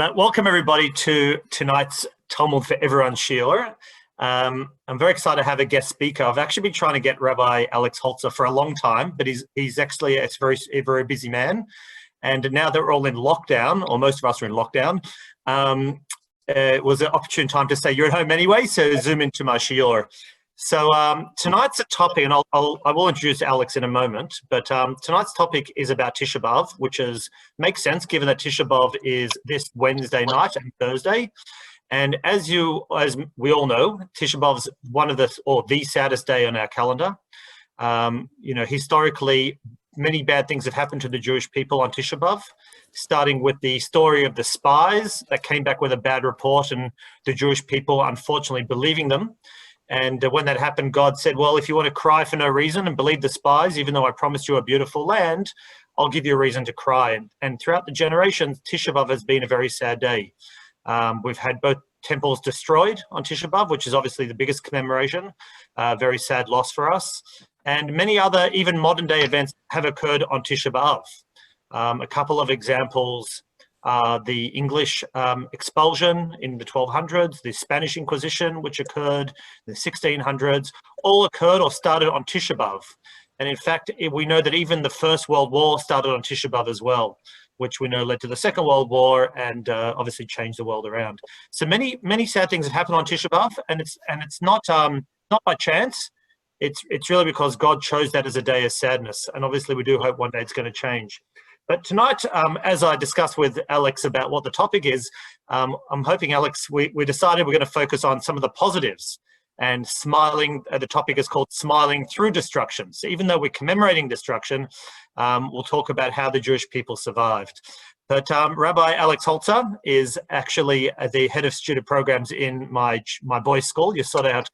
But welcome everybody to tonight's Talmud for Everyone Shiur. I'm very excited to have a guest speaker. I've actually been trying to get Rabbi Alex Holzer for a long time, but he's actually a very busy man. And now that we're all in lockdown, or most of us are in lockdown, it was an opportune time to say you're at home anyway, so zoom into my shiur. So tonight's a topic, and I will introduce Alex in a moment, but tonight's topic is about Tisha B'Av, which makes sense given that Tisha B'Av is this Wednesday night and Thursday. And as we all know, Tisha B'Av is one of the saddest day on our calendar. Historically, many bad things have happened to the Jewish people on Tisha B'Av, starting with the story of the spies that came back with a bad report and the Jewish people unfortunately believing them. And when that happened, God said, well, if you want to cry for no reason and believe the spies, even though I promised you a beautiful land, I'll give you a reason to cry. And throughout the generations, Tisha B'Av has been a very sad day. We've had both temples destroyed on Tisha B'Av, which is obviously the biggest commemoration, very sad loss for us. And many other, even modern day events have occurred on Tisha B'Av. A couple of examples. The English expulsion in the 1200s, the Spanish Inquisition, which occurred in the 1600s, all occurred or started on Tisha B'Av. And in fact, we know that even the First World War started on Tisha B'Av as well, which we know led to the Second World War and obviously changed the world around. So many sad things have happened on Tisha B'Av, and it's not by chance. It's really because God chose that as a day of sadness, and obviously we do hope one day it's going to change. But tonight, as I discussed with Alex about what the topic is, I'm hoping, Alex, we decided we're going to focus on some of the positives and smiling. The topic is called Smiling Through Destruction. So even though we're commemorating destruction, we'll talk about how the Jewish people survived. But Rabbi Alex Holzer is actually the head of student programs in my boys' school, Yesodei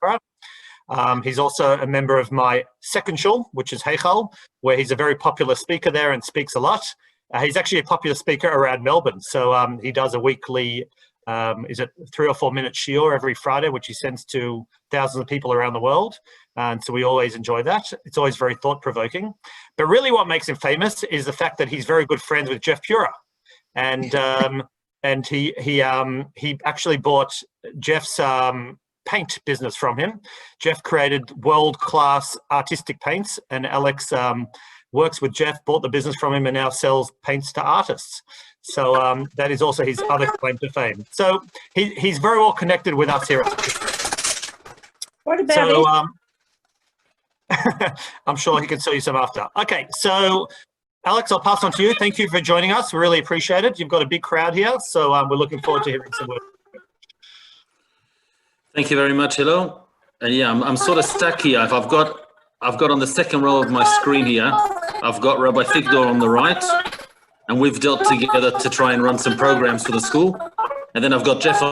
HaTorah. He's also a member of my second shul, which is Heichal, where he's a very popular speaker there and speaks a lot. He's actually a popular speaker around Melbourne. So he does a weekly, 3 or 4 minute shiur every Friday, which he sends to thousands of people around the world. And so we always enjoy that. It's always very thought provoking. But really what makes him famous is the fact that he's very good friends with Jeff Pura. And he actually bought Jeff's paint business from him. Jeff created world-class artistic paints, and Alex works with Jeff, bought the business from him, and now sells paints to artists. So that is also his other claim to fame. So he's very well connected with us here at What about I'm sure he can sell you some after. Okay, so Alex, I'll pass on to you. Thank you for joining us. We really appreciate it. You've got a big crowd here, so we're looking forward to hearing some words. Thank you very much. Hello. Yeah, I'm sort of stuck here. I've got on the second row of my screen here, I've got Rabbi Figdor on the right, and we've dealt together to try and run some programs for the school. And then I've got Jeff,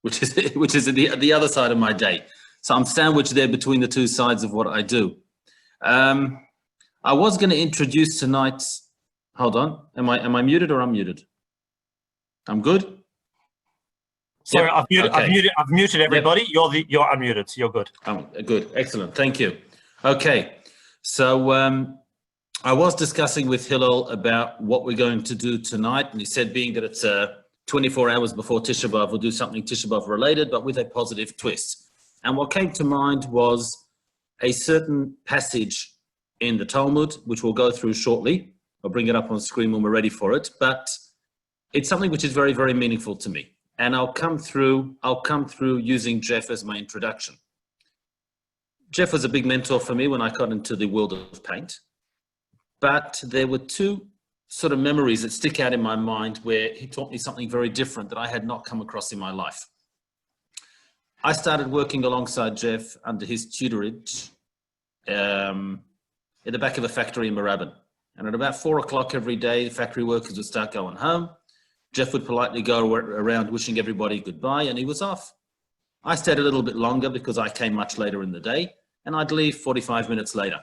which is the other side of my day. So I'm sandwiched there between the two sides of what I do. I was going to introduce tonight's. Hold on. Am I muted or unmuted? I'm good. Sorry, yep. I've muted everybody. Yep. You're unmuted, so you're good. Good, excellent, thank you. Okay, so I was discussing with Hillel about what we're going to do tonight, and he said, being that it's 24 hours before Tisha B'Av, we'll do something Tisha B'Av related, but with a positive twist. And what came to mind was a certain passage in the Talmud, which we'll go through shortly. I'll bring it up on screen when we're ready for it, but it's something which is very, very meaningful to me. And I'll come through using Jeff as my introduction. Jeff was a big mentor for me when I got into the world of paint. But there were two sort of memories that stick out in my mind where he taught me something very different that I had not come across in my life. I started working alongside Jeff under his tutorage in the back of a factory in Moorabbin. And at about 4 o'clock every day, the factory workers would start going home. Jeff would politely go around wishing everybody goodbye, and he was off. I stayed a little bit longer because I came much later in the day, and I'd leave 45 minutes later.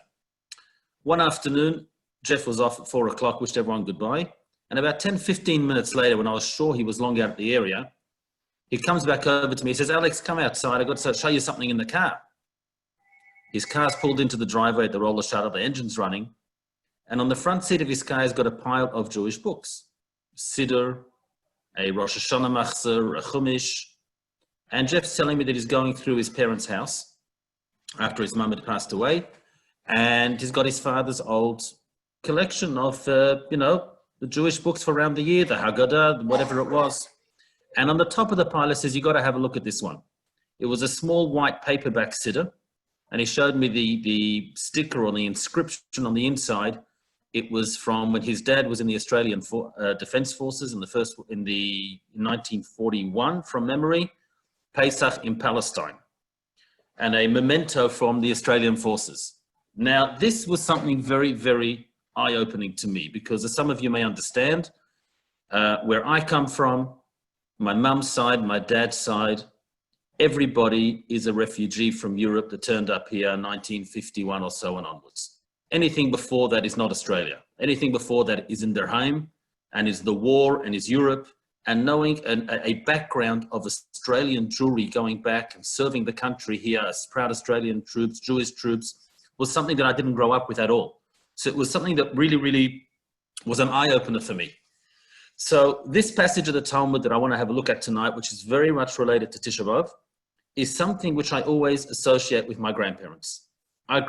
One afternoon, Jeff was off at 4 o'clock, wished everyone goodbye, and about 10, 15 minutes later, when I was sure he was long out of the area, he comes back over to me, he says, Alex, come outside, I've got to show you something in the car. His car's pulled into the driveway, the roller shutter, the engine's running, And on the front seat of his car, he's got a pile of Jewish books. Siddur, a Rosh Hashanah Machzor, a Chumash. And Jeff's telling me that he's going through his parents' house after his mum had passed away. And he's got his father's old collection of, the Jewish books for around the year, the Haggadah, whatever it was. And on the top of the pile, it says, you got to have a look at this one. It was a small white paperback siddur. And he showed me the sticker or the inscription on the inside. It was from when his dad was in the Australian Defence Forces in the 1941, from memory, Pesach in Palestine, and a memento from the Australian Forces. Now, this was something very, very eye-opening to me, because as some of you may understand, where I come from, my mum's side, my dad's side, everybody is a refugee from Europe that turned up here in 1951 or so and onwards. Anything before that is not Australia. Anything before that is in their home and is the war and is Europe. And knowing a background of Australian Jewry going back and serving the country here as proud Australian troops, Jewish troops, was something that I didn't grow up with at all. So it was something that really, really was an eye-opener for me. So this passage of the Talmud that I want to have a look at tonight, which is very much related to Tisha B'Av, is something which I always associate with my grandparents. I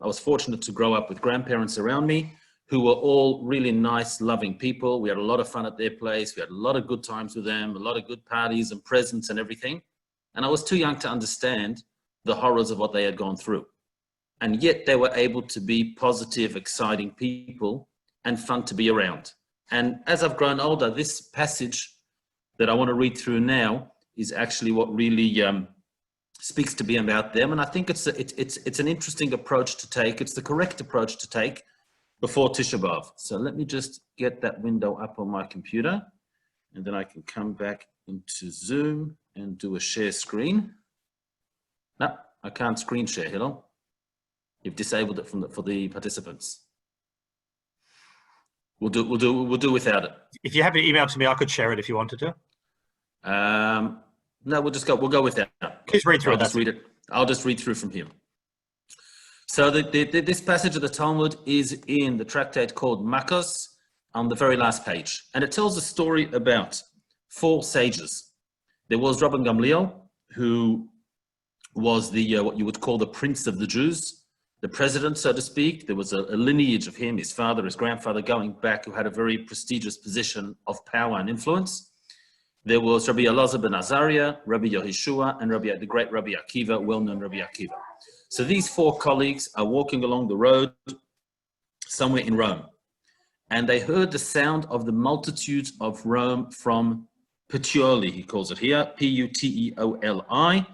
was fortunate to grow up with grandparents around me who were all really nice, loving people. We had a lot of fun at their place. We had a lot of good times with them, a lot of good parties and presents and everything. And I was too young to understand the horrors of what they had gone through. And yet they were able to be positive, exciting people and fun to be around. And as I've grown older, this passage that I want to read through now is actually what really speaks to me about them. And I think it's an interesting approach to take. It's the correct approach to take before Tisha B'Av. So let me just get that window up on my computer, and then I can come back into Zoom and do a share screen. No, I can't screen share, Hillel. You've disabled it for the participants. We'll do without it. If you have an email to me, I could share it if you wanted to. No, we'll go without. Please read through it. I'll just read through from here. So this passage of the Talmud is in the tractate called Makos on the very last page. And it tells a story about 4 sages. There was Rabban Gamliel, who was the what you would call the prince of the Jews, the president, so to speak. There was a lineage of him, his father, his grandfather, going back, who had a very prestigious position of power and influence. There was Rabbi Elazar ben Azariah, Rabbi Yehoshua, and the great Rabbi Akiva, well-known Rabbi Akiva. So these 4 colleagues are walking along the road somewhere in Rome, and they heard the sound of the multitudes of Rome from Puteoli, he calls it here, Puteoli.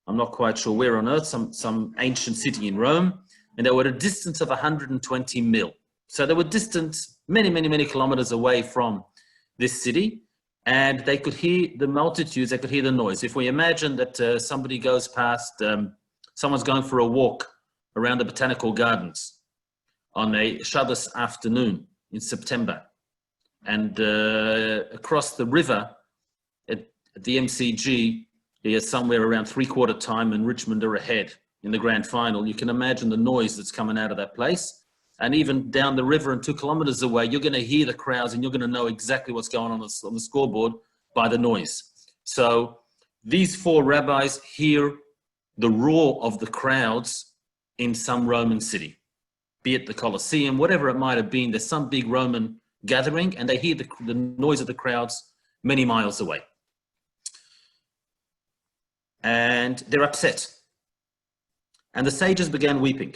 I'm not quite sure where on earth, some ancient city in Rome, and they were at a distance of 120 mil. So they were distant many, many, many kilometers away from this city, and they could hear the multitudes, they could hear the noise. If we imagine that somebody goes past, someone's going for a walk around the botanical gardens on a Shabbos afternoon in September, and across the river at the MCG, he is somewhere around 3/4 time and Richmond are ahead in the grand final. You can imagine the noise that's coming out of that place. And even down the river and 2 kilometers away, you're going to hear the crowds and you're going to know exactly what's going on the scoreboard by the noise. So these 4 rabbis hear the roar of the crowds in some Roman city, be it the Colosseum, whatever it might have been. There's some big Roman gathering and they hear the noise of the crowds many miles away. And they're upset. And the sages began weeping,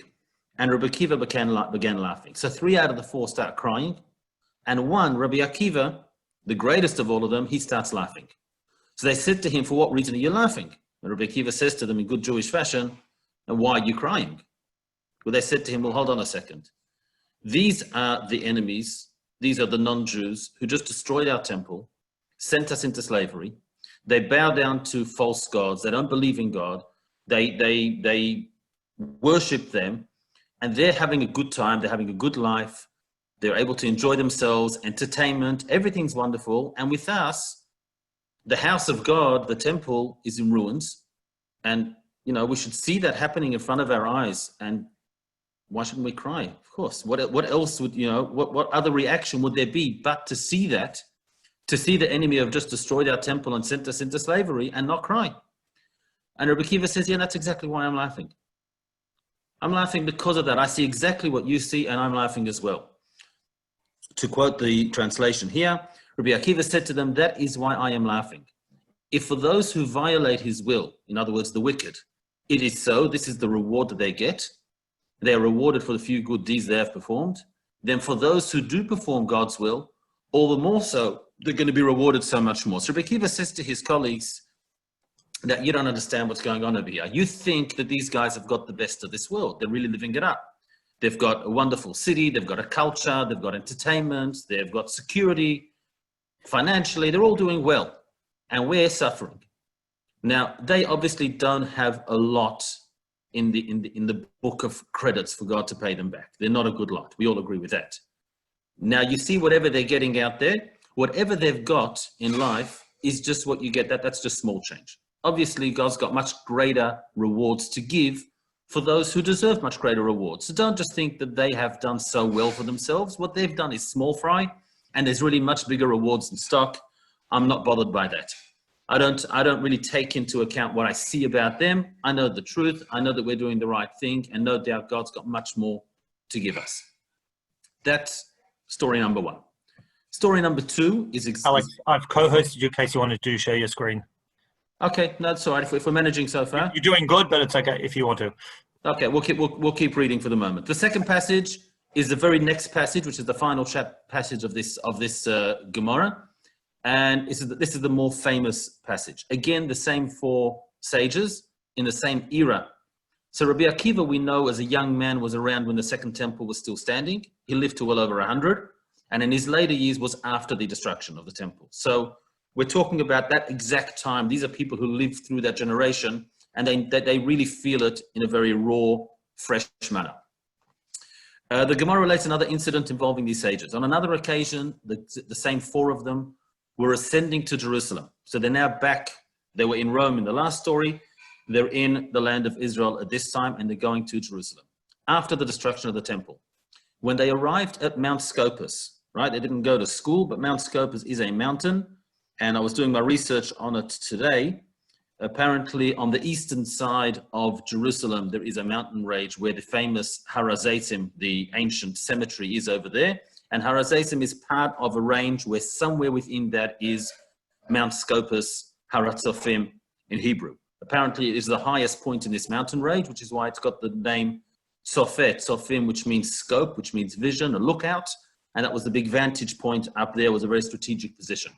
and Rabbi Akiva began laughing. So 3 out of the 4 start crying, and one, Rabbi Akiva, the greatest of all of them, he starts laughing. So they said to him, "For what reason are you laughing?" And Rabbi Akiva says to them in good Jewish fashion, "And why are you crying?" Well, they said to him, "Well, hold on a second. These are the enemies, these are the non-Jews who just destroyed our temple, sent us into slavery. They bow down to false gods. They don't believe in God. They worship them, and they're having a good time. They're having a good life. They're able to enjoy themselves, entertainment, everything's wonderful. And with us, the house of God, the temple, is in ruins. And, we should see that happening in front of our eyes. And why shouldn't we cry? Of course. What else would, what other reaction would there be but to see that, to see the enemy have just destroyed our temple and sent us into slavery and not cry? And Rabbi Akiva says, yeah, that's exactly why I'm laughing. I'm laughing because of that. I see exactly what you see, and I'm laughing as well. To quote the translation here, Rabbi Akiva said to them, that is why I am laughing. If for those who violate his will, in other words, the wicked, it is so, this is the reward that they get. They are rewarded for the few good deeds they have performed. Then for those who do perform God's will, all the more so, they're going to be rewarded so much more. So Rabbi Akiva says to his colleagues that you don't understand what's going on over here. You think that these guys have got the best of this world. They're really living it up. They've got a wonderful city. They've got a culture. They've got entertainment. They've got security. Financially, they're all doing well. And we're suffering. Now, they obviously don't have a lot in the book of credits for God to pay them back. They're not a good lot. We all agree with that. Now, you see whatever they're getting out there, whatever they've got in life is just what you get. That's just small change. Obviously, God's got much greater rewards to give for those who deserve much greater rewards. So don't just think that they have done so well for themselves. What they've done is small fry, and there's really much bigger rewards in stock. I'm not bothered by that. I don't really take into account what I see about them. I know the truth. I know that we're doing the right thing, and no doubt God's got much more to give us. That's story number one. Story number two is... Alex, I've co-hosted you in case you wanted to share your screen. Okay, no, that's all right. If we're managing so far. You're doing good, but it's okay if you want to. Okay, we'll keep reading for the moment. The second passage is the very next passage, which is the final passage of this Gemara. And this is the more famous passage. Again, the same four sages in the same era. So Rabbi Akiva, we know as a young man, was around when the second temple was still standing. He lived to well over 100. And in his later years was after the destruction of the temple. So we're talking about that exact time. These are people who lived through that generation, and they really feel it in a very raw, fresh manner. The Gemara relates another incident involving these sages. On another occasion, the same four of them were ascending to Jerusalem. So they're now back. They were in Rome in the last story. They're in the land of Israel at this time, and they're going to Jerusalem after the destruction of the temple. When they arrived at Mount Scopus, right? They didn't go to school, but Mount Scopus is a mountain. And I was doing my research on it today. Apparently, on the eastern side of Jerusalem, there is a mountain range where the famous Har HaZeitim, the ancient cemetery, is over there. And Har HaZeitim is part of a range where somewhere within that is Mount Scopus, Har HaTzofim in Hebrew. Apparently, it is the highest point in this mountain range, which is why it's got the name Sofet, Tzofim, which means scope, which means vision, a lookout. And that was the big vantage point up there, was a very strategic position.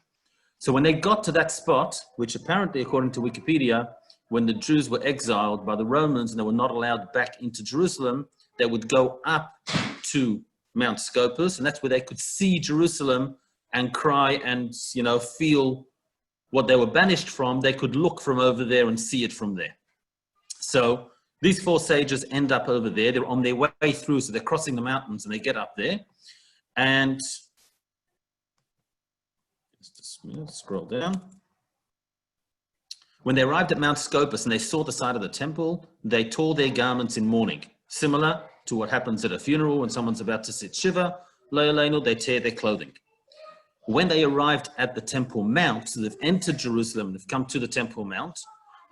So when they got to that spot, which apparently, according to Wikipedia, when the Jews were exiled by the Romans and they were not allowed back into Jerusalem, they would go up to Mount Scopus, and that's where they could see Jerusalem and cry and, feel what they were banished from. They could look from over there and see it from there. So these four sages end up over there. They're on their way through, so they're crossing the mountains and they get up there. And scroll down. When they arrived at Mount Scopus and they saw the side of the temple, they tore their garments in mourning, similar to what happens at a funeral when someone's about to sit shiva. They tear their clothing. When they arrived at the Temple Mount, so they've entered Jerusalem, they've come to the Temple Mount,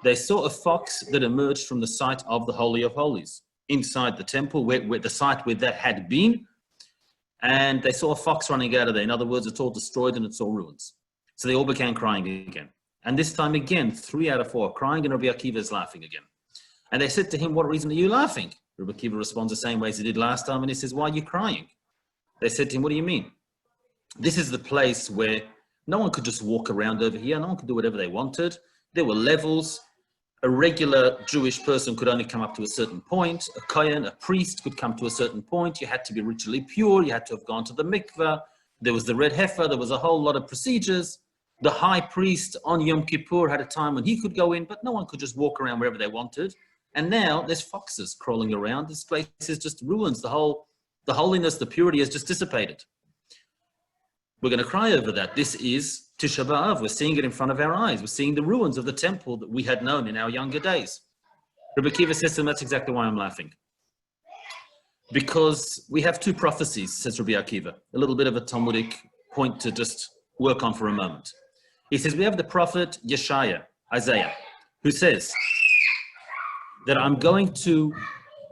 they saw a fox that emerged from the site of the Holy of Holies, inside the temple, where the site where that had been, and they saw a fox running out of there. In other words, it's all destroyed and it's all ruins. So they all began crying again. And this time again, 3 out of 4 are crying, and Rabbi Akiva is laughing again. And they said to him, what reason are you laughing? Rabbi Akiva responds the same way as he did last time, and he says, why are you crying? They said to him, what do you mean? This is the place where no one could just walk around over here. No one could do whatever they wanted. There were levels. A regular Jewish person could only come up to a certain point. A kohen, a priest, could come to a certain point. You had to be ritually pure. You had to have gone to the mikveh. There was the red heifer. There was a whole lot of procedures. The high priest on Yom Kippur had a time when he could go in, but no one could just walk around wherever they wanted. And now there's foxes crawling around. This place is just ruins. The holiness, the purity has just dissipated. We're going to cry over that. This is Tisha B'Av. We're seeing it in front of our eyes. We're seeing the ruins of the temple that we had known in our younger days. Rabbi Akiva says to them, that's exactly why I'm laughing. because we have two prophecies, says Rabbi Akiva, a little bit of a Talmudic point to just work on for a moment. He says, we have the prophet Yeshaya, Isaiah, who says that I'm going to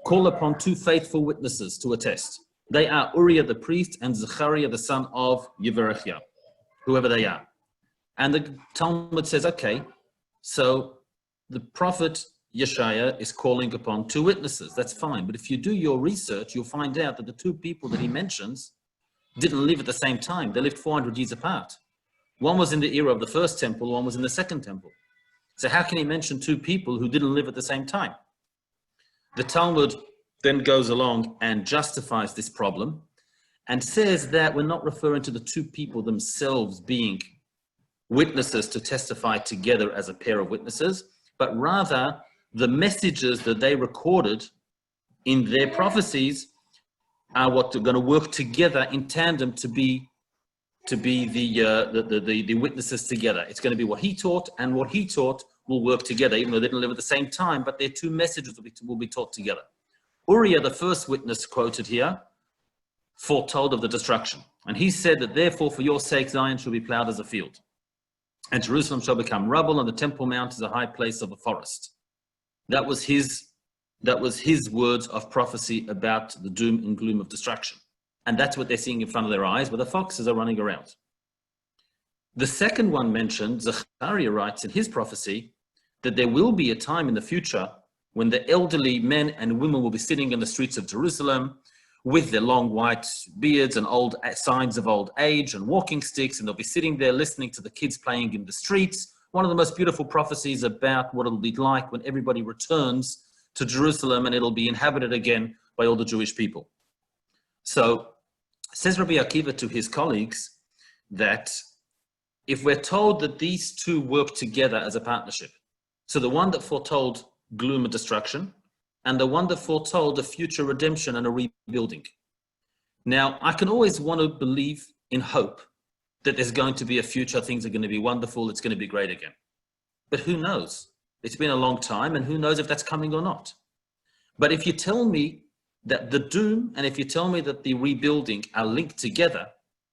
call upon two faithful witnesses to attest. They are Uriah the priest and Zechariah the son of Yeberechiah, whoever they are. And the Talmud says, okay, so the prophet Yeshaya is calling upon two witnesses. That's fine. But if you do your research, you'll find out that the two people that he mentions didn't live at the same time. They lived 400 years apart. One was in the era of the first temple, one was in the second temple. So how can he mention two people who didn't live at the same time? The Talmud then goes along and justifies this problem and says that we're not referring to the two people themselves being witnesses to testify together as a pair of witnesses, but rather the messages that they recorded in their prophecies are what are going to work together in tandem to be the witnesses together. It's going to be what he taught, and what he taught will work together, even though they didn't live at the same time, but their two messages will be taught together. Uriah, the first witness quoted here, foretold of the destruction. And he said that therefore for your sake Zion shall be plowed as a field, and Jerusalem shall become rubble, and the Temple Mount is a high place of a forest. That was his words of prophecy about the doom and gloom of destruction. And that's what they're seeing in front of their eyes, where the foxes are running around. The second one mentioned, Zechariah writes in his prophecy, that there will be a time in the future when the elderly men and women will be sitting in the streets of Jerusalem with their long white beards and old signs of old age and walking sticks, and they'll be sitting there listening to the kids playing in the streets. One of the most beautiful prophecies about what it'll be like when everybody returns to Jerusalem and it'll be inhabited again by all the Jewish people. So says Rabbi Akiva to his colleagues that if we're told that these two work together as a partnership, so the one that foretold gloom and destruction, and the one that foretold a future redemption and a rebuilding. Now, I can always want to believe in hope that there's going to be a future, things are going to be wonderful, it's going to be great again. But who knows? It's been a long time, and who knows if that's coming or not. But if you tell me that the doom, and if you tell me that the rebuilding are linked together,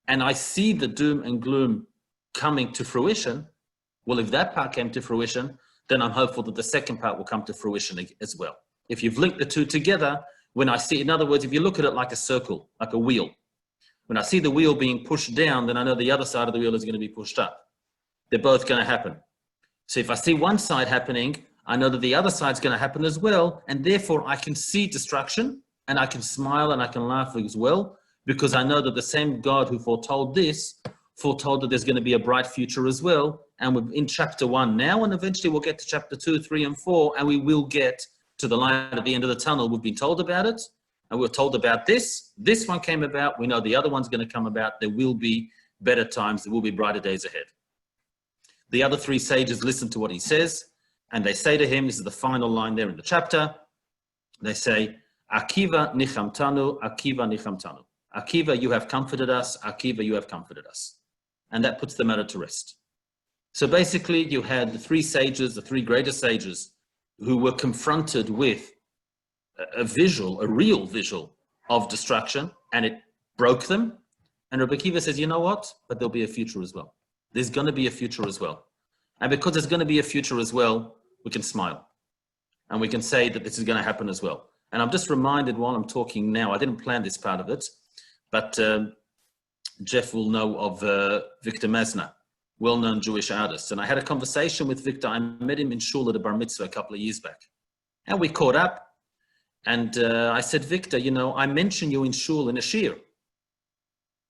and I see the doom and gloom coming to fruition, well, if that part came to fruition, then I'm hopeful that the second part will come to fruition as well. If you've linked the two together, when I see, in other words, if you look at it like a circle, like a wheel, when I see the wheel being pushed down, then I know the other side of the wheel is going to be pushed up. They're both going to happen. So if I see one side happening, I know that the other side's going to happen as well, and therefore I can see destruction, and I can smile and I can laugh as well, because I know that the same God who foretold this, foretold that there's going to be a bright future as well. And we're in chapter 1 now, and eventually we'll get to chapter 2, 3, and 4, and we will get to the light at the end of the tunnel. We've been told about it, and we're told about this. This one came about. We know the other one's going to come about. There will be better times. There will be brighter days ahead. The other three sages listen to what he says, and they say to him, this is the final line there in the chapter, they say, Akiva nichamtanu, Akiva nichamtanu. Akiva, you have comforted us. Akiva, you have comforted us. And that puts the matter to rest. So basically, you had the three sages, the three greatest sages, who were confronted with a visual, a real visual of destruction, and it broke them. And Rabbi Akiva says, you know what? But there'll be a future as well. There's going to be a future as well. And because there's going to be a future as well, we can smile. And we can say that this is going to happen as well. And I'm just reminded while I'm talking now, I didn't plan this part of it, but Jeff will know of Victor Mesner, well-known Jewish artist. And I had a conversation with Victor. I met him in shul at a bar mitzvah a couple of years back. And we caught up. And I said, Victor, you know, I mentioned you in shul in a shir.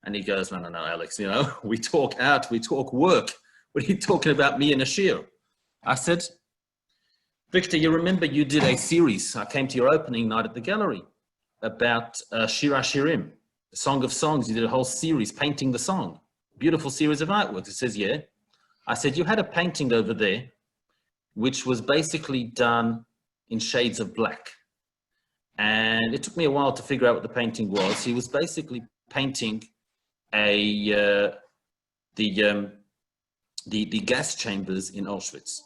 And he goes, no, Alex, you know, we talk out, we talk work. What are you talking about me in a shir? I said, Victor, you remember you did a series. I came to your opening night at the gallery about Shir HaShirim, the Song of Songs. You did a whole series painting the song. Beautiful series of artworks. It says, yeah. I said, you had a painting over there, which was basically done in shades of black. And it took me a while to figure out what the painting was. He was basically painting the gas chambers in Auschwitz.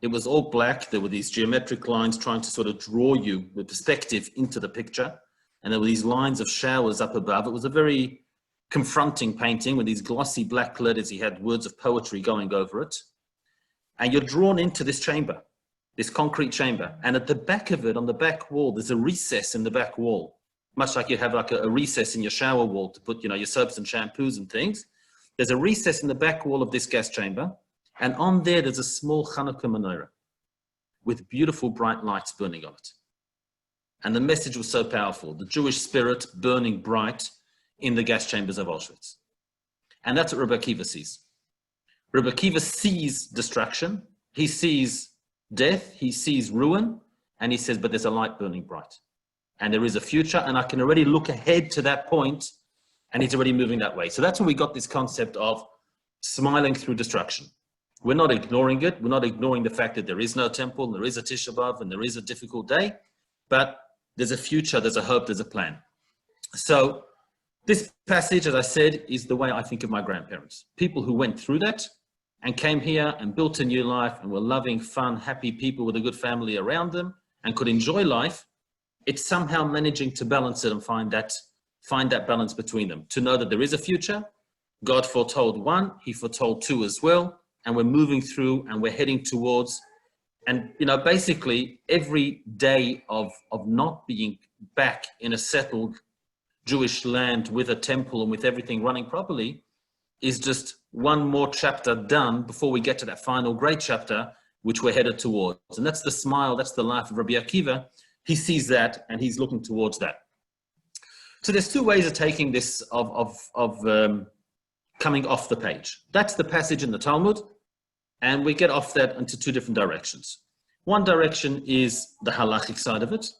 It was all black. There were these geometric lines trying to sort of draw you with perspective into the picture. and there were these lines of showers up above. It was a very confronting painting with these glossy black letters. He had words of poetry going over it. And you're drawn into this chamber, this concrete chamber. And at the back of it, on the back wall, there's a recess in the back wall, much like you have like a recess in your shower wall to put, your soaps and shampoos and things. There's a recess in the back wall of this gas chamber. And on there's a small Hanukkah menorah with beautiful bright lights burning on it. And the message was so powerful, the Jewish spirit burning bright in the gas chambers of Auschwitz. And that's what Rabbi Akiva sees. Rabbi Akiva sees destruction, he sees death, he sees ruin, and he says, but there's a light burning bright. And there is a future, and I can already look ahead to that point, and he's already moving that way. So that's when we got this concept of smiling through destruction. We're not ignoring it. We're not ignoring the fact that there is no temple, there is a Tisha B'Av, and there is a difficult day, but there's a future, there's a hope, there's a plan. So this passage, as I said, is the way I think of my grandparents. People who went through that and came here and built a new life and were loving, fun, happy people with a good family around them and could enjoy life. It's somehow managing to balance it and find that balance between them. To know that there is a future. God foretold one, he foretold two as well. And we're moving through and we're heading towards. And, basically every day of not being back in a settled Jewish land with a temple and with everything running properly is just one more chapter done before we get to that final great chapter, which we're headed towards. And that's the smile, that's the life of Rabbi Akiva. He sees that and he's looking towards that. So there's two ways of taking this, coming off the page. That's the passage in the Talmud. And we get off that into two different directions. One direction is the halachic side of it.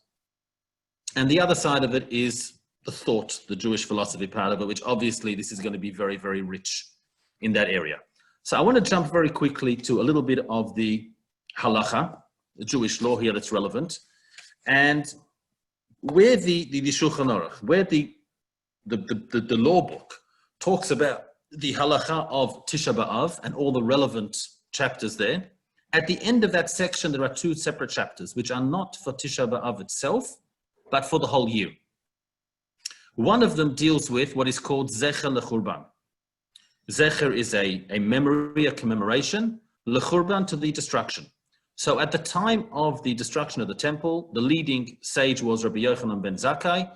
And the other side of it is the thought, the Jewish philosophy part of it, which obviously this is going to be very, very rich in that area. So I want to jump very quickly to a little bit of the halacha, the Jewish law here that's relevant. And where the Shulchan Aruch, where the law book talks about the halacha of Tisha B'Av and all the relevant chapters there, at the end of that section, there are two separate chapters, which are not for Tisha B'Av itself, but for the whole year. One of them deals with what is called Zecher L'Churban. Zecher is a memory, a commemoration, L'Churban to the destruction. So at the time of the destruction of the temple, the leading sage was Rabbi Yochanan ben Zakkai,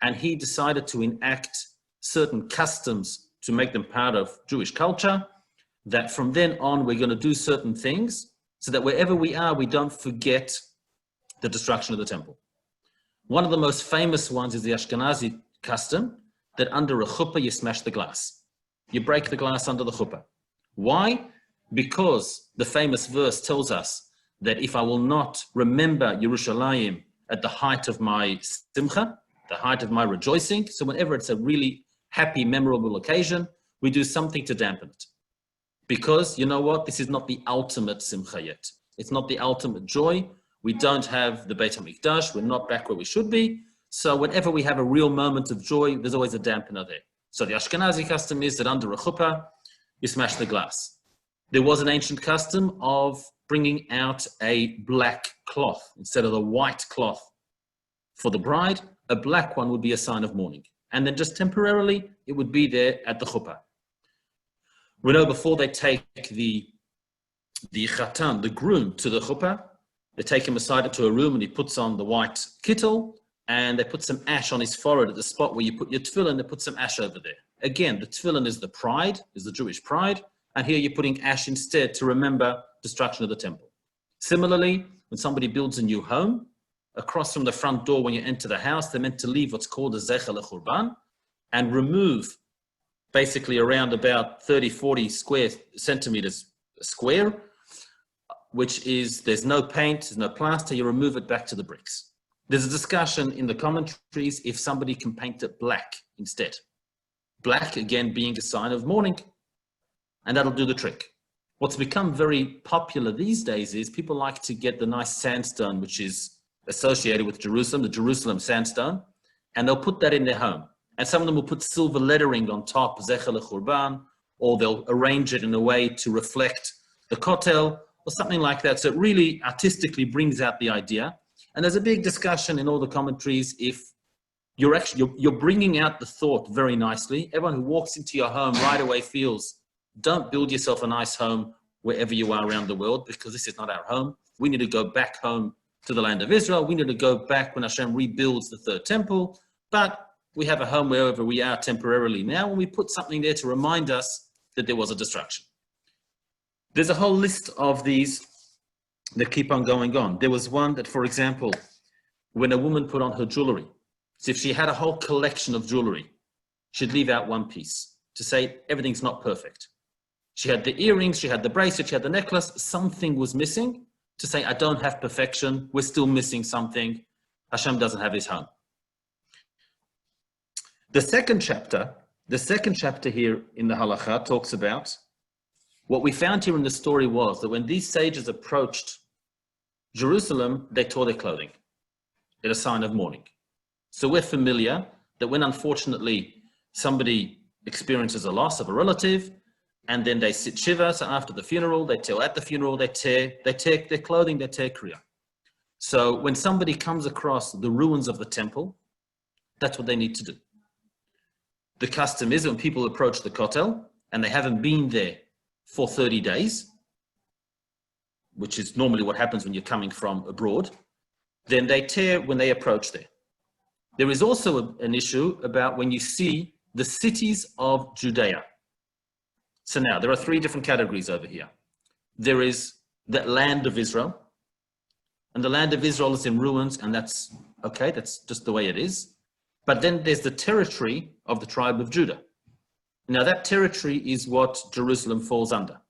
and he decided to enact certain customs to make them part of Jewish culture, that from then on we're going to do certain things so that wherever we are, we don't forget the destruction of the temple. One of the most famous ones is the Ashkenazi custom that under a chuppah you smash the glass. You break the glass under the chuppah. Why? Because the famous verse tells us that if I will not remember Yerushalayim at the height of my simcha, the height of my rejoicing, so whenever it's a really happy, memorable occasion, we do something to dampen it. Because, you know what, this is not the ultimate simcha yet. It's not the ultimate joy. We don't have the Beit HaMikdash. We're not back where we should be. So whenever we have a real moment of joy, there's always a dampener there. So the Ashkenazi custom is that under a chuppah, you smash the glass. There was an ancient custom of bringing out a black cloth. Instead of the white cloth for the bride, a black one would be a sign of mourning. And then just temporarily, it would be there at the chuppah. We know before they take the chatan, the groom, to the chuppah, they take him aside into a room and he puts on the white kittel and they put some ash on his forehead at the spot where you put your tefillin, they put some ash over there. Again, the tefillin is the pride, is the Jewish pride, and here you're putting ash instead to remember destruction of the temple. Similarly, when somebody builds a new home, across from the front door when you enter the house, they're meant to leave what's called a Zecher L'Churban and remove basically around about 30, 40 square centimeters square, which is, there's no paint, there's no plaster, you remove it back to the bricks. There's a discussion in the commentaries if somebody can paint it black instead. Black, again, being a sign of mourning, and that'll do the trick. What's become very popular these days is people like to get the nice sandstone, which is associated with Jerusalem, the Jerusalem sandstone, and they'll put that in their home. And some of them will put silver lettering on top, Zecher L'Churban, or they'll arrange it in a way to reflect the kotel, or something like that. So it really artistically brings out the idea. And there's a big discussion in all the commentaries if you're bringing out the thought very nicely. Everyone who walks into your home right away feels, don't build yourself a nice home wherever you are around the world, because this is not our home. We need to go back home to the land of Israel. We need to go back when Hashem rebuilds the third temple. But we have a home wherever we are temporarily now, and we put something there to remind us that there was a destruction. There's a whole list of these that keep on going on. There was one that, for example, when a woman put on her jewelry, so if she had a whole collection of jewelry, she'd leave out one piece to say everything's not perfect. She had the earrings, she had the bracelet, she had the necklace, something was missing, to say, I don't have perfection, we're still missing something, Hashem doesn't have his home. The second chapter here in the halakha talks about what we found here in the story was that when these sages approached Jerusalem, they tore their clothing in a sign of mourning. So we're familiar that when unfortunately somebody experiences a loss of a relative, and then they sit shiva, so after the funeral, they tear their clothing, they tear kriya. So when somebody comes across the ruins of the temple, that's what they need to do. The custom is when people approach the Kotel and they haven't been there for 30 days, which is normally what happens when you're coming from abroad, then they tear when they approach there. There is also an issue about when you see the cities of Judea. So now there are three different categories over here. There is the land of Israel, and the land of Israel is in ruins, and that's okay, that's just the way it is. But then there's the territory of the tribe of Judah. Now that territory is what Jerusalem falls under.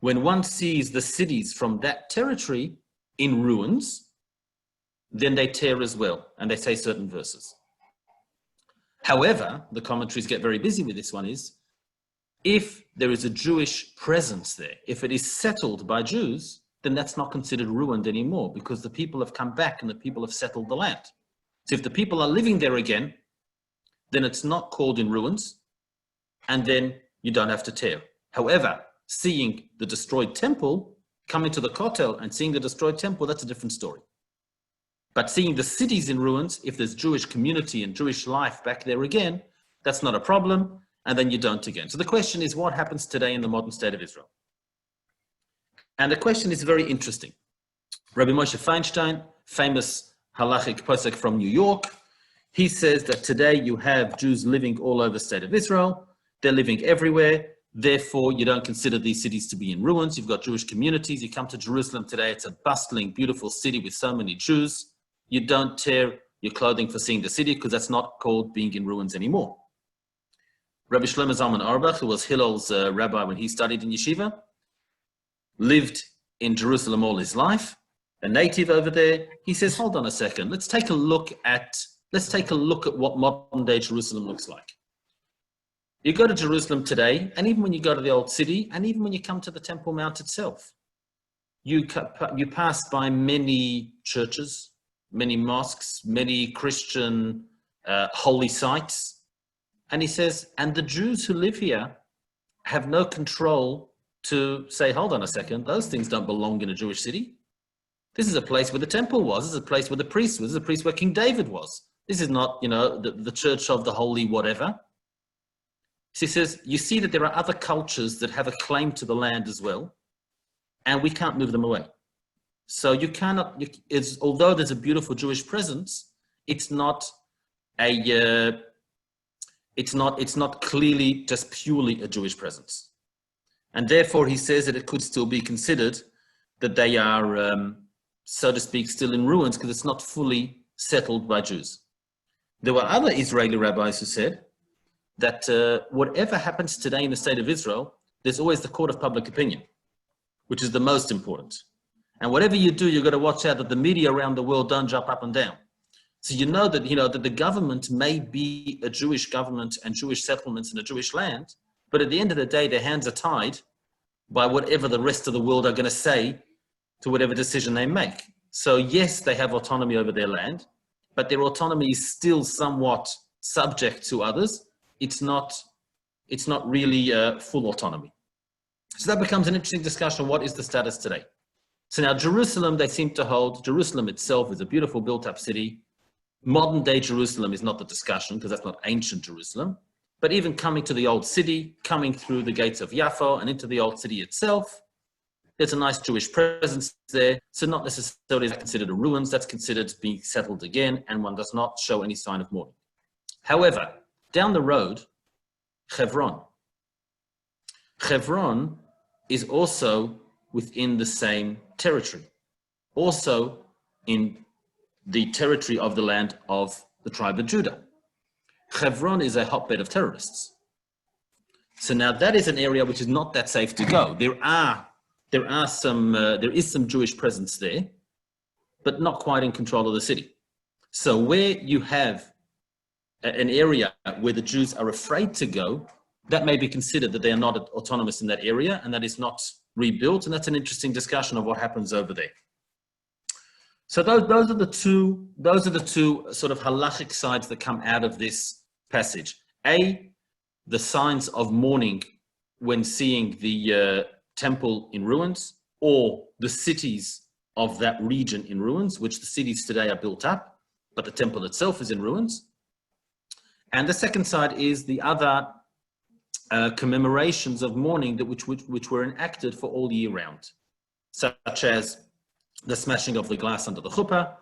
When one sees the cities from that territory in ruins, then they tear as well, and they say certain verses. However, the commentaries get very busy with this one is, if there is a Jewish presence there, if it is settled by Jews, then that's not considered ruined anymore, because the people have come back and the people have settled the land. So if the people are living there again, then it's not called in ruins, and then you don't have to tear. However, seeing the destroyed temple, coming to the Kotel and seeing the destroyed temple, that's a different story. But seeing the cities in ruins, if there's Jewish community and Jewish life back there again, that's not a problem, and then you don't again. So the question is, what happens today in the modern state of Israel? And the question is very interesting. Rabbi Moshe Feinstein, famous halachic posek from New York, he says that today you have Jews living all over the state of Israel. They're living everywhere. Therefore, you don't consider these cities to be in ruins. You've got Jewish communities. You come to Jerusalem today, it's a bustling, beautiful city with so many Jews. You don't tear your clothing for seeing the city, because that's not called being in ruins anymore. Rabbi Shlomo Zalman Auerbach, who was Hillel's rabbi when he studied in yeshiva, lived in Jerusalem all his life, a native over there. He says, hold on a second, let's take a look at what modern day Jerusalem looks like. You go to Jerusalem today, and even when you go to the old city, and even when you come to the Temple Mount itself, you pass by many churches, many mosques, many Christian holy sites. And he says, and the Jews who live here have no control to say, hold on a second, those things don't belong in a Jewish city. This is a place where the temple was. This is a place where the priest was. This is a place where King David was. This is not, the church of the holy whatever. So he says, you see that there are other cultures that have a claim to the land as well, and we can't move them away. So you cannot, although there's a beautiful Jewish presence, it's not clearly just purely a Jewish presence. And therefore he says that it could still be considered that they are, so to speak, still in ruins, because it's not fully settled by Jews. There were other Israeli rabbis who said that whatever happens today in the state of Israel, there's always the court of public opinion, which is the most important. And whatever you do, you've got to watch out that the media around the world don't jump up and down. So that the government may be a Jewish government and Jewish settlements in a Jewish land, but at the end of the day, their hands are tied by whatever the rest of the world are going to say to whatever decision they make. So yes, they have autonomy over their land, but their autonomy is still somewhat subject to others. It's not really full autonomy. So that becomes an interesting discussion. What is the status today? So now Jerusalem, they seem to hold, Jerusalem itself is a beautiful built up city. Modern day Jerusalem is not the discussion because that's not ancient Jerusalem. But even coming to the old city, coming through the gates of Yaffo and into the old city itself, there's a nice Jewish presence there. So not necessarily considered a ruins, that's considered being settled again, and one does not show any sign of mourning. However, down the road, Hebron. Hebron is also within the same territory, also in the territory of the land of the tribe of Judah. Hebron is a hotbed of terrorists. So now that is an area which is not that safe to go. There is some Jewish presence there, but not quite in control of the city. So where you have an area where the Jews are afraid to go, that may be considered that they are not autonomous in that area and that is not rebuilt. And that's an interesting discussion of what happens over there. So those are the two sort of halachic sides that come out of this passage. A, the signs of mourning when seeing the temple in ruins, or the cities of that region in ruins, which the cities today are built up, but the temple itself is in ruins. And the second side is the other commemorations of mourning which were enacted for all year round, such as the smashing of the glass under the chuppah,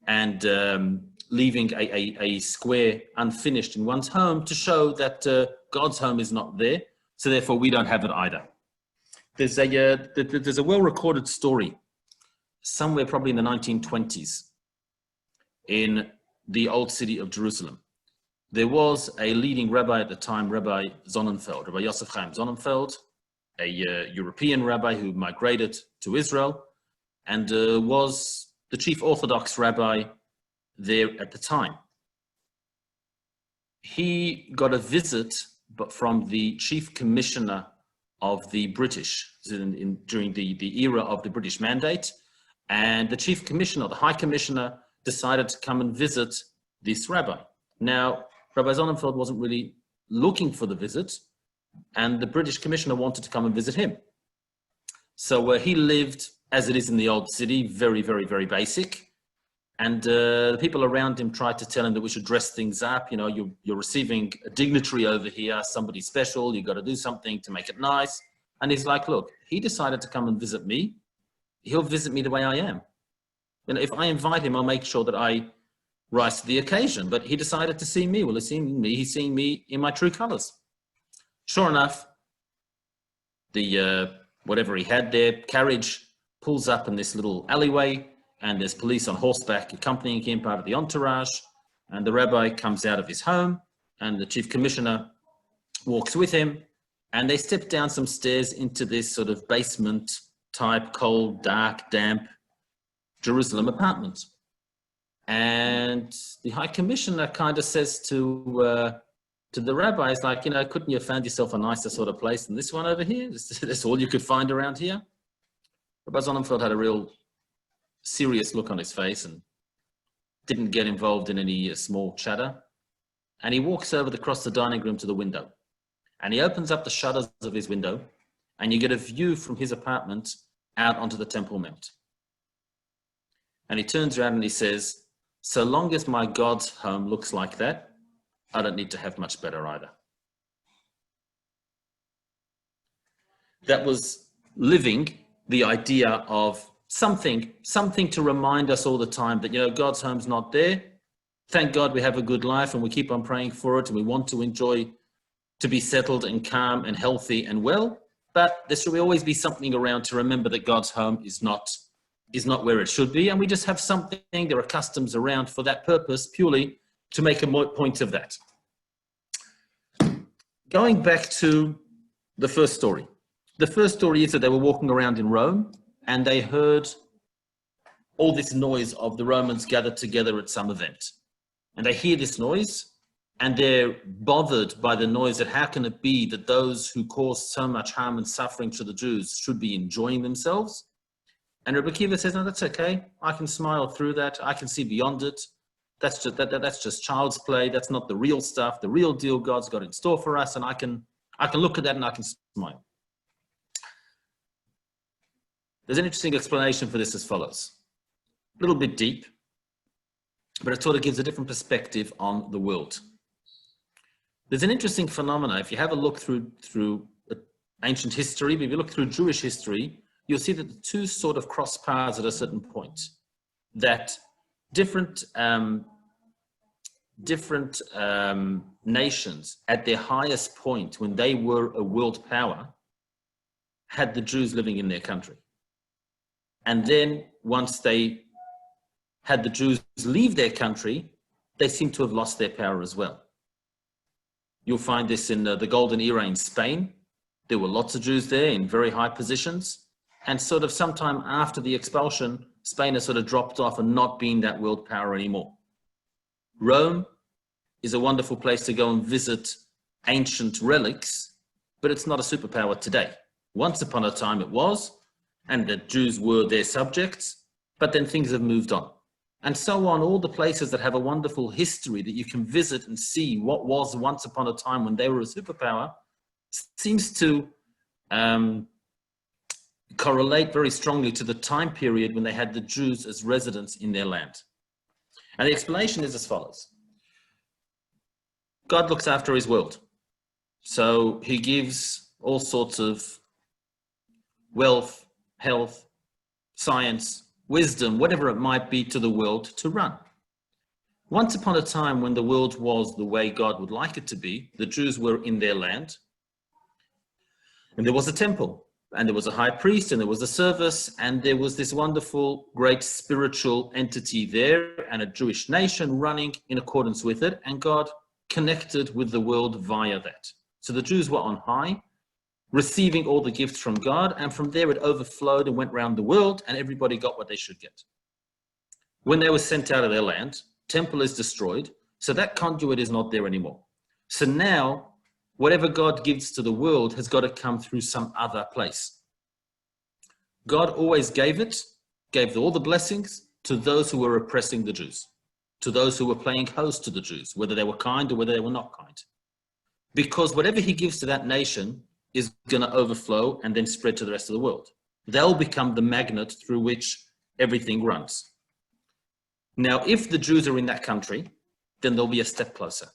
and leaving a square unfinished in one's home to show that God's home is not there, so therefore we don't have it either. There's a well-recorded story, somewhere probably in the 1920s, in the old city of Jerusalem. There was a leading rabbi at the time, Rabbi Sonnenfeld, Rabbi Yosef Chaim Sonnenfeld, a European rabbi who migrated to Israel, and was the chief Orthodox rabbi there at the time. He got a visit from the chief commissioner of the British during the era of the British Mandate, and the chief commissioner, the high commissioner, decided to come and visit this rabbi. Now, Rabbi Sonnenfeld wasn't really looking for the visit, and the British commissioner wanted to come and visit him. So he lived, as it is in the old city, very, very, very basic. And the people around him tried to tell him that we should dress things up. You know, you're receiving a dignitary over here, somebody special, you've got to do something to make it nice. And he's like, look, he decided to come and visit me. He'll visit me the way I am. And if I invite him, I'll make sure that I rise to the occasion. But he decided to see me. Well, he's seeing me in my true colors. Sure enough, the whatever he had there, carriage pulls up in this little alleyway, and there's police on horseback accompanying him, part of the entourage, and the rabbi comes out of his home, and the chief commissioner walks with him, and they step down some stairs into this sort of basement type, cold, dark, damp Jerusalem apartment. And the high commissioner kind of says to the rabbi, it's like, you know, couldn't you have found yourself a nicer sort of place than this one over here? That's all you could find around here? Rabbi Sonnenfeld had a real serious look on his face and didn't get involved in any small chatter. And he walks over across the dining room to the window. And he opens up the shutters of his window, and you get a view from his apartment out onto the Temple Mount. And he turns around and he says, so long as my God's home looks like that, I don't need to have much better either. That was living the idea of something to remind us all the time that, you know, God's home's not there. Thank God we have a good life and we keep on praying for it, and we want to enjoy, to be settled and calm and healthy and well. But there should always be something around to remember that God's home is not where it should be. And we just have something, there are customs around for that purpose, purely to make a point of that. Going back to the first story. The first story is that they were walking around in Rome, and they heard all this noise of the Romans gathered together at some event. And they hear this noise, and they're bothered by the noise, that how can it be that those who caused so much harm and suffering to the Jews should be enjoying themselves? And Rabbi Akiva says, no, that's okay. I can smile through that. I can see beyond it. That's just child's play. That's not the real stuff. The real deal God's got in store for us. And I can look at that and I can smile. There's an interesting explanation for this as follows. A little bit deep. but it sort of gives a different perspective on the world. There's an interesting phenomenon. If you have a look through ancient history, but if you look through Jewish history, you'll see that the two sort of cross paths at a certain point. That different nations at their highest point, when they were a world power, had the Jews living in their country. And then once they had the Jews leave their country, they seem to have lost their power as well. You'll find this in the Golden Era in Spain. There were lots of Jews there in very high positions. And sort of sometime after the expulsion, Spain has sort of dropped off and not been that world power anymore. Rome is a wonderful place to go and visit ancient relics, but it's not a superpower today. Once upon a time it was, and the Jews were their subjects, but then things have moved on. And so on, all the places that have a wonderful history that you can visit and see what was once upon a time when they were a superpower, seems to correlate very strongly to the time period when they had the Jews as residents in their land. And the explanation is as follows. God looks after his world. So he gives all sorts of wealth, health, science, wisdom, whatever it might be, to the world to run. Once upon a time when the world was the way God would like it to be, the Jews were in their land, and there was a temple, and there was a high priest, and there was a service, and there was this wonderful, great spiritual entity there, and a Jewish nation running in accordance with it, and God connected with the world via that. So the Jews were on high, receiving all the gifts from God, and from there it overflowed and went around the world, and everybody got what they should get. When they were sent out of their land, temple is destroyed, so that conduit is not there anymore. So now, whatever God gives to the world has got to come through some other place. God always gave all the blessings to those who were oppressing the Jews, to those who were playing host to the Jews, whether they were kind or whether they were not kind. Because whatever he gives to that nation is going to overflow and then spread to the rest of the world. They'll become the magnet through which everything runs. Now, if the Jews are in that country, then they'll be a step closer.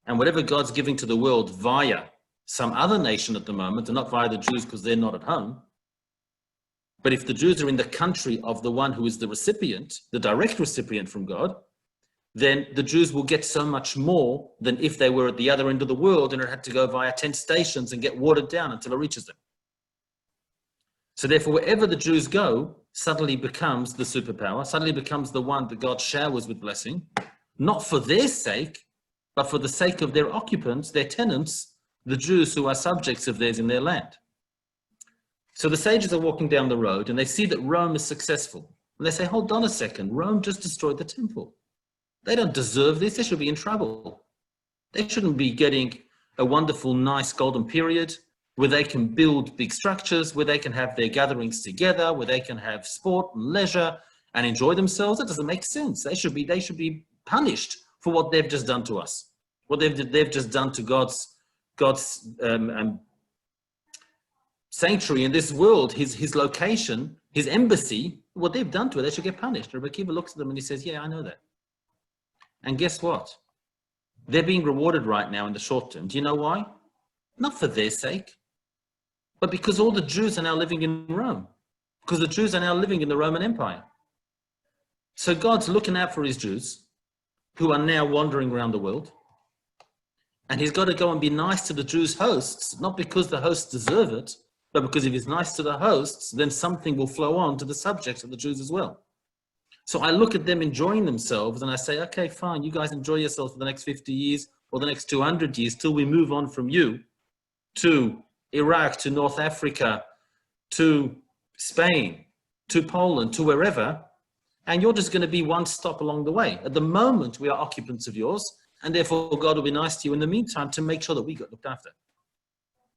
And whatever God's giving to the world via some other nation at the moment, and not via the Jews because they're not at home, but if the Jews are in the country of the one who is the recipient, the direct recipient from God, then the Jews will get so much more than if they were at the other end of the world and it had to go via 10 stations and get watered down until it reaches them. So therefore, wherever the Jews go, suddenly becomes the superpower, suddenly becomes the one that God showers with blessing, not for their sake, but for the sake of their occupants, their tenants, the Jews who are subjects of theirs in their land. So the sages are walking down the road and they see that Rome is successful. And they say, hold on a second, Rome just destroyed the temple. They don't deserve this, they should be in trouble. They shouldn't be getting a wonderful, nice golden period where they can build big structures, where they can have their gatherings together, where they can have sport and leisure and enjoy themselves. That doesn't make sense. They should be punished for what they've just done to us. What they've just done to God's sanctuary in this world, his location, his embassy, what they've done to it, they should get punished. Rabbi Akiva looks at them and he says, yeah, I know that. And guess what? They're being rewarded right now in the short term. Do you know why? Not for their sake, but because all the Jews are now living in Rome. Because the Jews are now living in the Roman Empire. So God's looking out for his Jews who are now wandering around the world. And he's got to go and be nice to the Jews' hosts, not because the hosts deserve it, but because if he's nice to the hosts, then something will flow on to the subjects of the Jews as well. So I look at them enjoying themselves and I say, okay, fine, you guys enjoy yourselves for the next 50 years or the next 200 years till we move on from you to Iraq, to North Africa, to Spain, to Poland, to wherever, and you're just going to be one stop along the way. At the moment, we are occupants of yours, and therefore God will be nice to you in the meantime to make sure that we get looked after.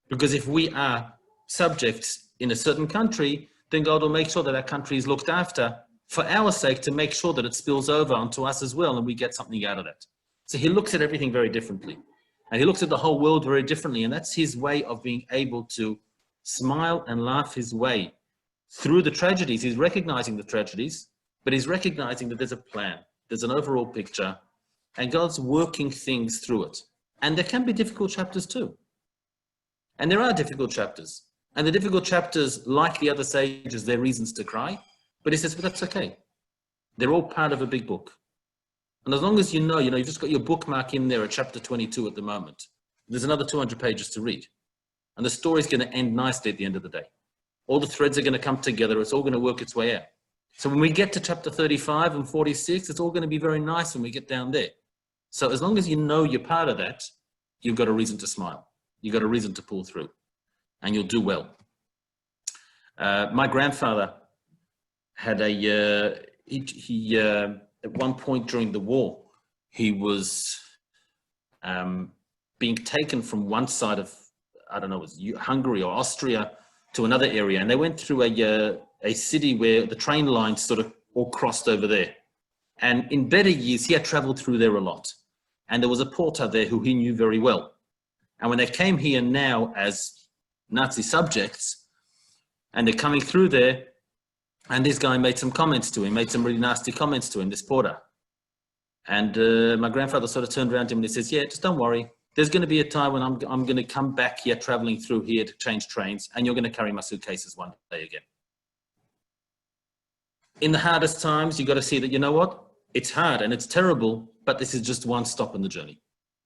Because if we are subjects in a certain country, then God will make sure that our country is looked after for our sake, to make sure that it spills over onto us as well and we get something out of that. So he looks at everything very differently. And he looks at the whole world very differently. And that's his way of being able to smile and laugh his way through the tragedies. He's recognizing the tragedies, but he's recognizing that there's a plan, there's an overall picture, and God's working things through it. And there can be difficult chapters too. And there are difficult chapters. And the difficult chapters, like the other sages, they're reasons to cry. But he says, but that's okay. They're all part of a big book. And as long as you know, you've just got your bookmark in there at chapter 22 at the moment. There's another 200 pages to read. And the story's going to end nicely at the end of the day. All the threads are going to come together. It's all going to work its way out. So when we get to chapter 35 and 46, it's all going to be very nice when we get down there. So as long as you know you're part of that, you've got a reason to smile. You've got a reason to pull through. And you'll do well. My grandfather had at one point during the war, he was being taken from one side of, I don't know, it was Hungary or Austria to another area. And they went through a city where the train lines sort of all crossed over there. And in better years, he had traveled through there a lot. And there was a porter there who he knew very well. And when they came here now as Nazi subjects, and they're coming through there, and this guy made some comments to him, made some really nasty comments to him, this porter. And my grandfather sort of turned around to him and he says, yeah, just don't worry. There's going to be a time when I'm going to come back here, traveling through here to change trains, and you're going to carry my suitcases one day again. In the hardest times, you've got to see that, you know what? It's hard and it's terrible, but this is just one stop in the journey.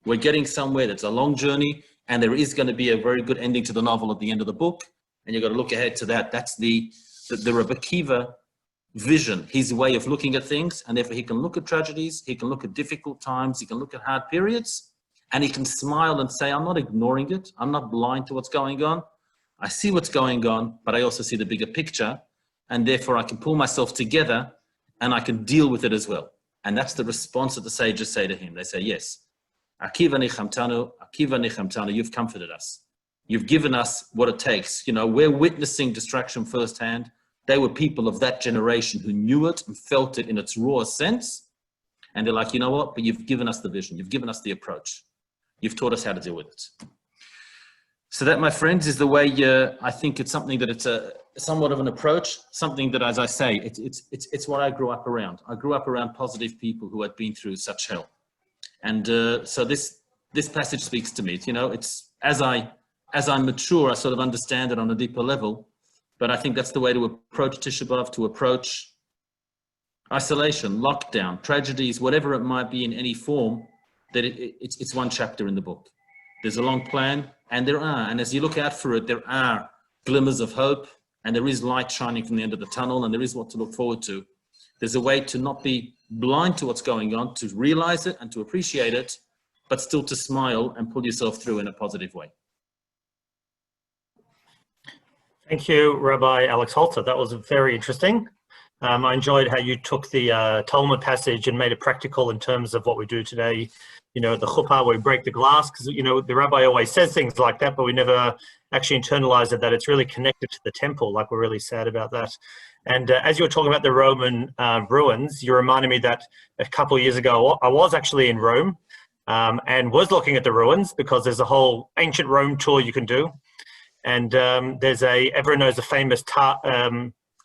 We're getting somewhere. That's a long journey, and there is going to be a very good ending to the novel at the end of the book, and you've got to look ahead to that. That's the Rabbi Akiva vision, his way of looking at things, and therefore he can look at tragedies, he can look at difficult times, he can look at hard periods, and he can smile and say, I'm not ignoring it, I'm not blind to what's going on, I see what's going on, but I also see the bigger picture, and therefore I can pull myself together and I can deal with it as well. And that's the response that the sages say to him. They say, yes, Akiva nichamtanu, you've comforted us. You've given us what it takes. We're witnessing distraction firsthand. They were people of that generation who knew it and felt it in its raw sense. And they're like, you know what? But you've given us the vision. You've given us the approach. You've taught us how to deal with it. So that, my friends, is the way I think it's something that it's somewhat of an approach, something that, as I say, it's what I grew up around. I grew up around positive people who had been through such hell. And so this passage speaks to me. It's as I mature, I sort of understand it on a deeper level. But I think that's the way to approach Tisha B'Av, to approach isolation, lockdown, tragedies, whatever it might be in any form, that it's one chapter in the book. There's a long plan, and as you look out for it, there are glimmers of hope, and there is light shining from the end of the tunnel, and there is what to look forward to. There's a way to not be blind to what's going on, to realize it and to appreciate it, but still to smile and pull yourself through in a positive way. Thank you, Rabbi Alex Holzer. That was very interesting. I enjoyed how you took the Talmud passage and made it practical in terms of what we do today. The chuppah, where we break the glass, because, the rabbi always says things like that, but we never actually internalize it, that it's really connected to the temple. Like, we're really sad about that. And as you were talking about the Roman ruins, you reminded me that a couple of years ago, I was actually in Rome and was looking at the ruins, because there's a whole ancient Rome tour you can do. And everyone knows the famous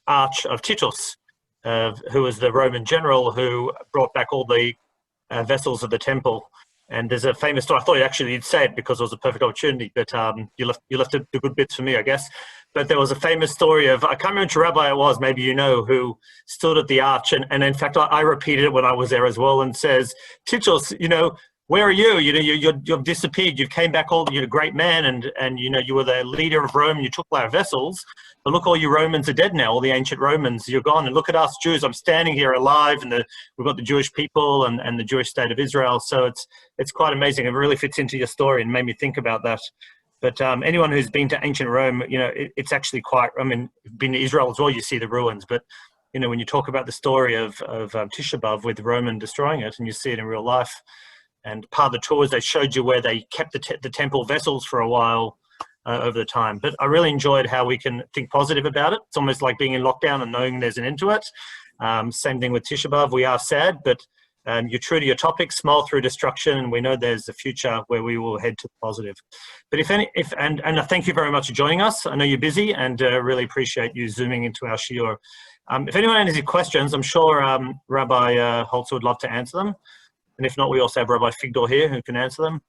Arch of Titus, who was the Roman general who brought back all the vessels of the temple. And there's a famous story. I thought you'd say it because it was a perfect opportunity, but you left the good bits for me, I guess. But there was a famous story of, I can't remember which rabbi it was, maybe who stood at the arch. And in fact, I repeated it when I was there as well, and says, Titus, where are you? You've disappeared. You came back, you're a great man, and you were the leader of Rome. You took our vessels, but look, all you Romans are dead now. All the ancient Romans, you're gone. And look at us Jews. I'm standing here alive, and we've got the Jewish people and the Jewish state of Israel. So it's quite amazing. It really fits into your story and made me think about that. But anyone who's been to ancient Rome, it's actually quite. Been to Israel as well. You see the ruins, but when you talk about the story of Tisha B'Av with Roman destroying it, and you see it in real life. And part of the tours, they showed you where they kept the temple vessels for a while over the time. But I really enjoyed how we can think positive about it. It's almost like being in lockdown and knowing there's an end to it. Same thing with Tisha B'Av. We are sad, but you're true to your topic, smile through destruction, and we know there's a future where we will head to the positive. But and thank you very much for joining us. I know you're busy, and really appreciate you zooming into our shiur. If anyone has any questions, I'm sure Rabbi Holzer would love to answer them. And if not, we also have Rabbi Figdor here who can answer them.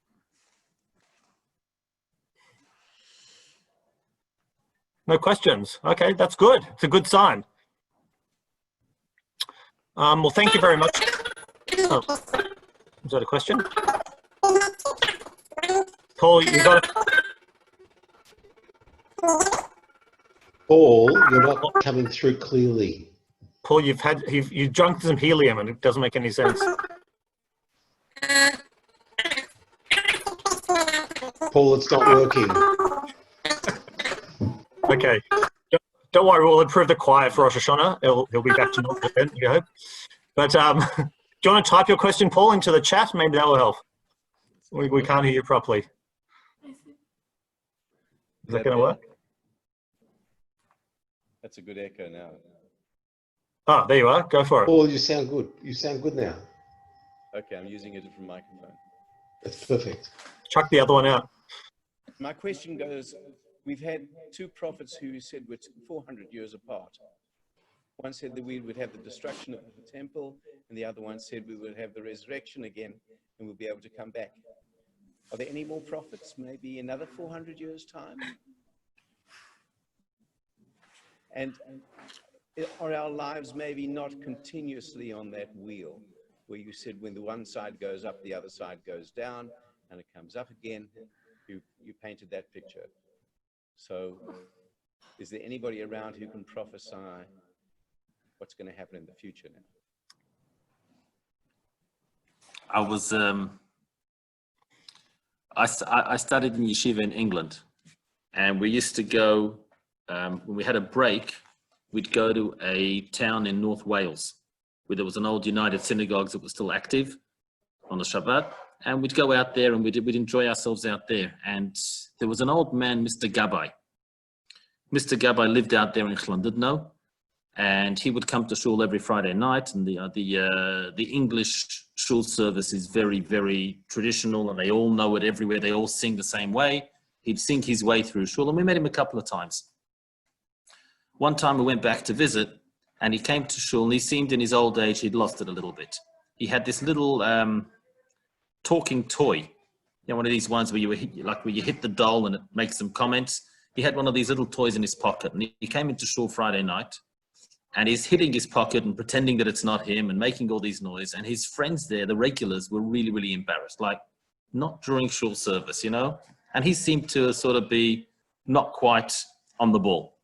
No questions. Okay, that's good. It's a good sign. Well, thank you very much. Oh, is that a question? Paul, you got it. Paul, you're not coming through clearly. Paul, you've drunk some helium and it doesn't make any sense. Paul, it's not working. Okay. Don't worry, we'll improve the quiet for Rosh Hashanah. He'll be back to normal then, you hope. But do you want to type your question, Paul, into the chat? Maybe that will help. We can't hear you properly. Is that going to work? That's a good echo now. Oh, there you are. Go for it. Paul, you sound good. You sound good now. Okay, I'm using a different microphone. That's perfect. Chuck the other one out. My question goes, we've had two prophets who said we're 400 years apart. One said that we would have the destruction of the temple, and the other one said we would have the resurrection again, and we'll be able to come back. Are there any more prophets, maybe another 400 years' time? And are our lives maybe not continuously on that wheel, where you said when the one side goes up, the other side goes down, and it comes up again? You painted that picture. So is there anybody around who can prophesy what's going to happen in the future now? I studied in yeshiva in England, and we used to go, when we had a break, we'd go to a town in North Wales where there was an old United Synagogues that was still active on the Shabbat, and we'd go out there and we'd enjoy ourselves out there. And there was an old man, Mr. Gabbai. Mr. Gabbai lived out there in Llandudno, and he would come to shul every Friday night, and the English shul service is very, very traditional, and they all know it everywhere. They all sing the same way. He'd sing his way through shul, and we met him a couple of times. One time we went back to visit, and he came to shul, and he seemed in his old age, he'd lost it a little bit. He had this little talking toy, you know, one of these ones where you hit the doll and it makes some comments. He had one of these little toys in his pocket, and he came into shul Friday night, and he's hitting his pocket and pretending that it's not him and making all these noise. And his friends there, the regulars, were really, really embarrassed, like not during shul service, you know? And he seemed to sort of be not quite on the ball.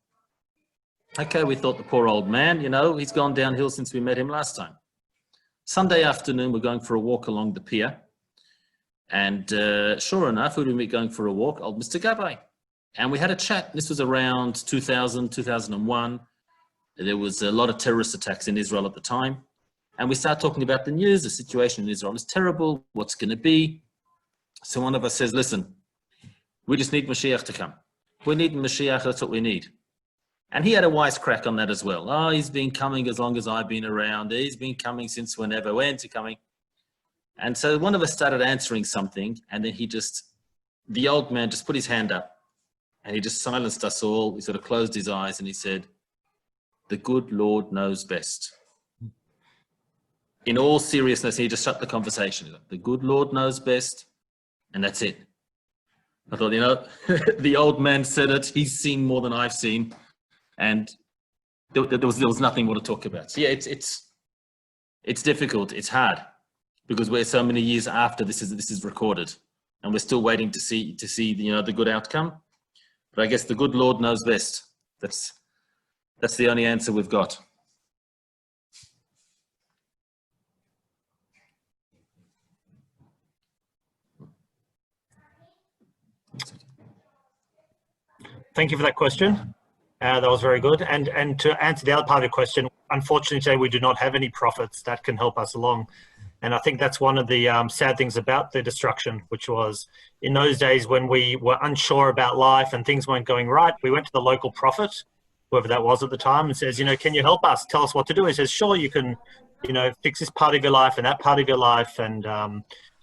Okay, we thought the poor old man, you know, he's gone downhill since we met him last time. Sunday afternoon, we're going for a walk along the pier. And sure enough, who did we meet going for a walk? Old Mr. Gabbai. And we had a chat. This was around 2000, 2001. There was a lot of terrorist attacks in Israel at the time. And we started talking about the news. The situation in Israel is terrible. What's going to be? So one of us says, listen, we just need Mashiach to come. We need Mashiach. That's what we need. And he had a wisecrack on that as well. Oh, he's been coming as long as I've been around. He's been coming since whenever. When's he coming? And so one of us started answering something, and then the old man just put his hand up, and he just silenced us all. He sort of closed his eyes, and he said, the good Lord knows best. In all seriousness, he just shut the conversation. The good Lord knows best, and that's it. I thought, you know, the old man said it. He's seen more than I've seen, and there was nothing more to talk about. So yeah, it's difficult. It's hard because we're so many years after this is recorded, and we're still waiting to see you know, the good outcome. But I guess the good Lord knows best. That's the only answer we've got. Thank you for that question. That was very good. And to answer the other part of your question, unfortunately today we do not have any prophets that can help us along. And I think that's one of the sad things about the destruction, which was in those days when we were unsure about life and things weren't going right, we went to the local prophet, whoever that was at the time, and says, you know, can you help us? Tell us what to do. He says, sure, you can, you know, fix this part of your life and that part of your life and,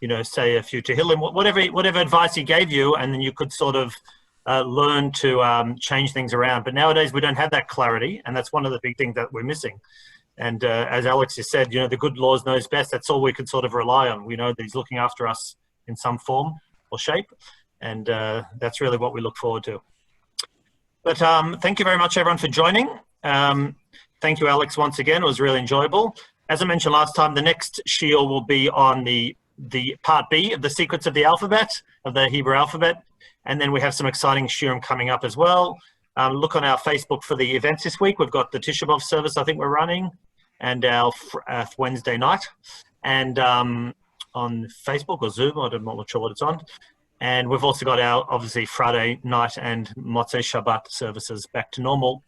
you know, say a few Tehillim, whatever advice he gave you, and then you could sort of, learn to change things around. But nowadays we don't have that clarity, and that's one of the big things that we're missing. And as Alex has said, the good laws knows best. That's all we can sort of rely on. We know that he's looking after us in some form or shape, and that's really what we look forward to. But thank you very much, everyone, for joining. Thank you, Alex, once again. It was really enjoyable. As I mentioned last time, the next shiur will be on the part B of the secrets of the alphabet, of the Hebrew alphabet. And then we have some exciting shiurim coming up as well. Look on our Facebook for the events this week. We've got the Tisha B'Av service I think we're running, and our Wednesday night. And on Facebook or Zoom, I'm not sure what it's on. And we've also got our, obviously, Friday night and Motzei Shabbat services back to normal.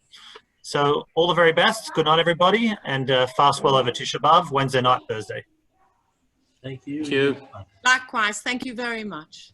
So all the very best. Good night, everybody. And fast well over Tisha B'Av, Wednesday night, Thursday. Thank you. Thank you. Likewise, thank you very much.